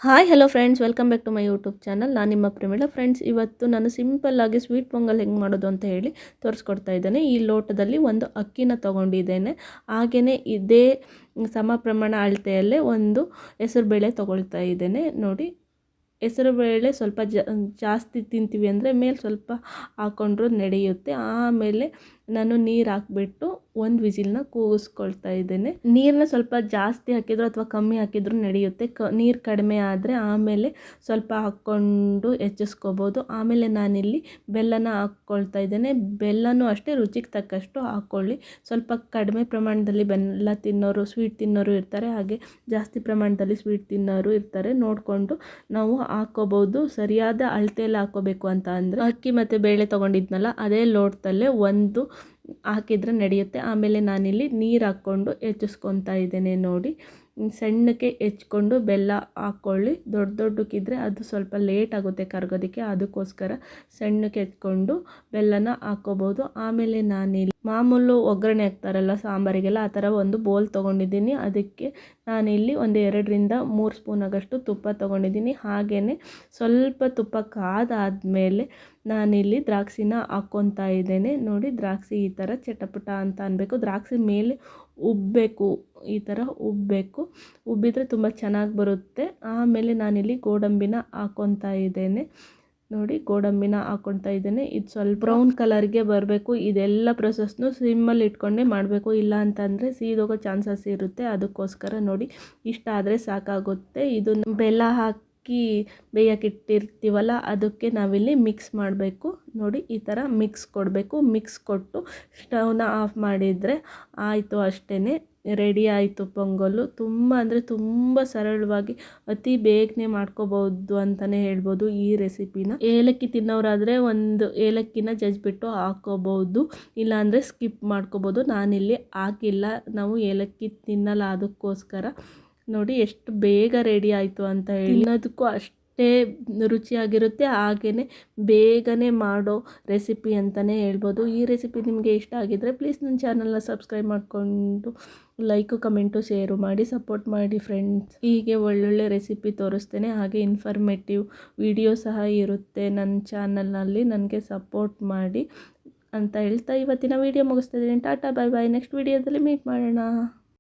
Hi hello friends, welcome back to my YouTube channel. ನಾನು ನಿಮ್ಮ ಪ್ರೇಮಿಳ. Friends, ಇವತ್ತು ನಾನು ಸಿಂಪಲ್ಲಾಗಿ ಸ್ವೀಟ್ ಪೊಂಗಲ್ ಹೆಂಗೆ ಮಾಡೋದು ಅಂತ ಹೇಳಿ ತೋರಿಸ್ಕೊಡ್ತಾ ಇದ್ದೇನೆ. ಈ ಲೋಟದಲ್ಲಿ ಒಂದು ಅಕ್ಕಿನ ತೊಗೊಂಡಿದ್ದೇನೆ. ಹಾಗೆಯೇ ಇದೇ ಸಮ ಪ್ರಮಾಣ ಅಳತೆಯಲ್ಲೇ ಒಂದು ಹೆಸರುಬೇಳೆ ತೊಗೊಳ್ತಾ ಇದ್ದೇನೆ. ನೋಡಿ, ಹೆಸರುಬೇಳೆ ಸ್ವಲ್ಪ ಜಾಸ್ತಿ ತಿಂತೀವಿ ಅಂದರೆ ಮೇಲೆ ಸ್ವಲ್ಪ ಹಾಕ್ಕೊಂಡ್ರೂ ನಡೆಯುತ್ತೆ. ಆಮೇಲೆ ನಾನು ನೀರು ಹಾಕ್ಬಿಟ್ಟು ಒಂದು ವಿಸಿಲ್ನ ಕೂಗಿಸ್ಕೊಳ್ತಾ ಇದ್ದೇನೆ. ನೀರನ್ನ ಸ್ವಲ್ಪ ಜಾಸ್ತಿ ಹಾಕಿದ್ರು ಅಥವಾ ಕಮ್ಮಿ ಹಾಕಿದ್ರು ನಡೆಯುತ್ತೆ. ನೀರು ಕಡಿಮೆ ಆದರೆ ಆಮೇಲೆ ಸ್ವಲ್ಪ ಹಾಕ್ಕೊಂಡು ಹೆಚ್ಚಿಸ್ಕೋಬೋದು. ಆಮೇಲೆ ನಾನಿಲ್ಲಿ ಬೆಲ್ಲನ ಹಾಕ್ಕೊಳ್ತಾ ಇದ್ದೇನೆ. ಬೆಲ್ಲನೂ ಅಷ್ಟೇ ರುಚಿಗೆ ತಕ್ಕಷ್ಟು ಹಾಕ್ಕೊಳ್ಳಿ. ಸ್ವಲ್ಪ ಕಡಿಮೆ ಪ್ರಮಾಣದಲ್ಲಿ ಬೆಲ್ಲ ತಿನ್ನೋರು, ಸ್ವೀಟ್ ತಿನ್ನೋರು ಇರ್ತಾರೆ, ಹಾಗೆ ಜಾಸ್ತಿ ಪ್ರಮಾಣದಲ್ಲಿ ಸ್ವೀಟ್ ತಿನ್ನೋರು ಇರ್ತಾರೆ. ನೋಡಿಕೊಂಡು ನಾವು ಹಾಕ್ಕೋಬೋದು. ಸರಿಯಾದ ಅಳತೆಯಲ್ಲಿ ಹಾಕ್ಕೋಬೇಕು ಅಂತ ಅಂದರೆ ಅಕ್ಕಿ ಮತ್ತು ಬೇಳೆ ತೊಗೊಂಡಿದ್ನಲ್ಲ ಅದೇ ಲೋಟದಲ್ಲೇ ಒಂದು ಹಾಕಿದರೆ ನಡೆಯುತ್ತೆ. ಆಮೇಲೆ ನಾನಿಲ್ಲಿ ನೀರು ಹಾಕ್ಕೊಂಡು ಹೆಚ್ಚಿಸ್ಕೊತಾ ಇದ್ದೇನೆ. ನೋಡಿ, ಸಣ್ಣಕ್ಕೆ ಹೆಚ್ಕೊಂಡು ಬೆಲ್ಲ ಹಾಕ್ಕೊಳ್ಳಿ. ದೊಡ್ಡಕ್ಕಿದ್ರೆ ಅದು ಸ್ವಲ್ಪ ಲೇಟ್ ಆಗುತ್ತೆ ಕರಗೋದಕ್ಕೆ, ಅದಕ್ಕೋಸ್ಕರ ಸಣ್ಣಕ್ಕೆ ಹೆಚ್ಕೊಂಡು ಬೆಲ್ಲನ ಹಾಕ್ಕೋಬೋದು. ಆಮೇಲೆ ನಾನಿಲ್ಲಿ ಮಾಮೂಲು ಒಗ್ಗರಣೆ ಹಾಕ್ತಾರಲ್ಲ ಸಾಂಬಾರಿಗೆಲ್ಲ, ಆ ಥರ ಒಂದು ಬೋಲ್ ತೊಗೊಂಡಿದ್ದೀನಿ. ಅದಕ್ಕೆ ನಾನಿಲ್ಲಿ ಒಂದು 2-3 ಸ್ಪೂನ್ ಆಗಷ್ಟು ತುಪ್ಪ ತೊಗೊಂಡಿದ್ದೀನಿ. ಹಾಗೆಯೇ ಸ್ವಲ್ಪ ತುಪ್ಪ ಕಾದಾದಮೇಲೆ ನಾನಿಲ್ಲಿ ದ್ರಾಕ್ಷಿನ ಹಾಕ್ಕೊತಾ ಇದ್ದೇನೆ. ನೋಡಿ, ದ್ರಾಕ್ಷಿ ಈ ಥರ ಚಟಪಟ ಅಂತ ಅನ್ನಬೇಕು. ದ್ರಾಕ್ಷಿ ಮೇಲೆ ಉಬ್ಬಬೇಕು, ಈ ಥರ ಉಬ್ಬಬೇಕು. ಉಬ್ಬಿದರೆ ತುಂಬ ಚೆನ್ನಾಗಿ ಬರುತ್ತೆ. ಆಮೇಲೆ ನಾನಿಲ್ಲಿ ಗೋಡಂಬಿನ ಹಾಕ್ಕೊತಾ ಇದ್ದೇನೆ. ನೋಡಿ, ಗೋಡಂಬಿನ ಹಾಕ್ಕೊತಾ ಇದ್ದೇನೆ. ಇದು ಸ್ವಲ್ಪ ಬ್ರೌನ್ ಕಲರ್ಗೆ ಬರಬೇಕು. ಇದೆಲ್ಲ ಪ್ರೊಸೆಸ್ನು ಸಿಮ್ಮಲ್ಲಿ ಇಟ್ಕೊಂಡೇ ಮಾಡಬೇಕು, ಇಲ್ಲ ಅಂತಂದರೆ ಸೀದೋಗೋ ಚಾನ್ಸಸ್ ಇರುತ್ತೆ. ಅದಕ್ಕೋಸ್ಕರ ನೋಡಿ, ಇಷ್ಟ ಆದರೆ ಸಾಕಾಗುತ್ತೆ. ಇದು ಬೆಲ್ಲ ಹಾಕಿ ಬೇಯಕ್ಕಿಟ್ಟಿರ್ತೀವಲ್ಲ, ಅದಕ್ಕೆ ನಾವಿಲ್ಲಿ ಮಿಕ್ಸ್ ಮಾಡಬೇಕು. ನೋಡಿ, ಈ ಥರ ಮಿಕ್ಸ್ ಕೊಡಬೇಕು. ಮಿಕ್ಸ್ ಕೊಟ್ಟು ಸ್ಟವ್ನ ಆಫ್ ಮಾಡಿದರೆ ಆಯಿತು, ಅಷ್ಟೇ ರೆಡಿ ಆಯಿತು ಪೊಂಗಲ್ಲು. ತುಂಬ ಅಂದರೆ ತುಂಬ ಸರಳವಾಗಿ ಅತಿ ಬೇಗನೆ ಮಾಡ್ಕೋಬೋದು ಅಂತಲೇ ಹೇಳ್ಬೋದು ಈ ರೆಸಿಪಿನ. ಏಲಕ್ಕಿ ತಿನ್ನೋರಾದರೆ ಒಂದು ಏಲಕ್ಕಿನ ಜಜ್ಜಿಬಿಟ್ಟು ಹಾಕ್ಕೋಬೋದು, ಇಲ್ಲಾಂದರೆ ಸ್ಕಿಪ್ ಮಾಡ್ಕೋಬೋದು. ನಾನಿಲ್ಲಿ ಹಾಕಿಲ್ಲ, ನಾವು ಏಲಕ್ಕಿ ತಿನ್ನಲ್ಲ, ಅದಕ್ಕೋಸ್ಕರ. ನೋಡಿ ಎಷ್ಟು ಬೇಗ ರೆಡಿ ಆಯಿತು ಅಂತ ಹೇಳಿ. ತಿನ್ನೋದಕ್ಕೂ ಅಷ್ಟೇ ರುಚಿಯಾಗಿರುತ್ತೆ, ಹಾಗೆಯೇ ಬೇಗನೆ ಮಾಡೋ ರೆಸಿಪಿ ಅಂತಲೇ ಹೇಳ್ಬೋದು. ಈ ರೆಸಿಪಿ ನಿಮಗೆ ಇಷ್ಟ ಆಗಿದ್ದರೆ ಪ್ಲೀಸ್ ನನ್ನ ಚಾನಲ್ನ ಸಬ್ಸ್ಕ್ರೈಬ್ ಮಾಡಿಕೊಂಡು ಲೈಕು, ಕಮೆಂಟು, ಶೇರು ಮಾಡಿ ಸಪೋರ್ಟ್ ಮಾಡಿ ಫ್ರೆಂಡ್ಸ್. ಹೀಗೆ ಒಳ್ಳೊಳ್ಳೆ ರೆಸಿಪಿ ತೋರಿಸ್ತೇನೆ, ಹಾಗೆ ಇನ್ಫಾರ್ಮೇಟಿವ್ ವಿಡಿಯೋ ಸಹ ಇರುತ್ತೆ ನನ್ನ ಚಾನಲ್ನಲ್ಲಿ. ನನಗೆ ಸಪೋರ್ಟ್ ಮಾಡಿ ಅಂತ ಹೇಳ್ತಾ ಇವತ್ತಿನ ವಿಡಿಯೋ ಮುಗಿಸ್ತಾ ಇದ್ದೀನಿ. ಟಾಟಾ, ಬಾಯ್ ಬಾಯ್. ನೆಕ್ಸ್ಟ್ ವಿಡಿಯೋದಲ್ಲಿ ಮೀಟ್ ಮಾಡೋಣ.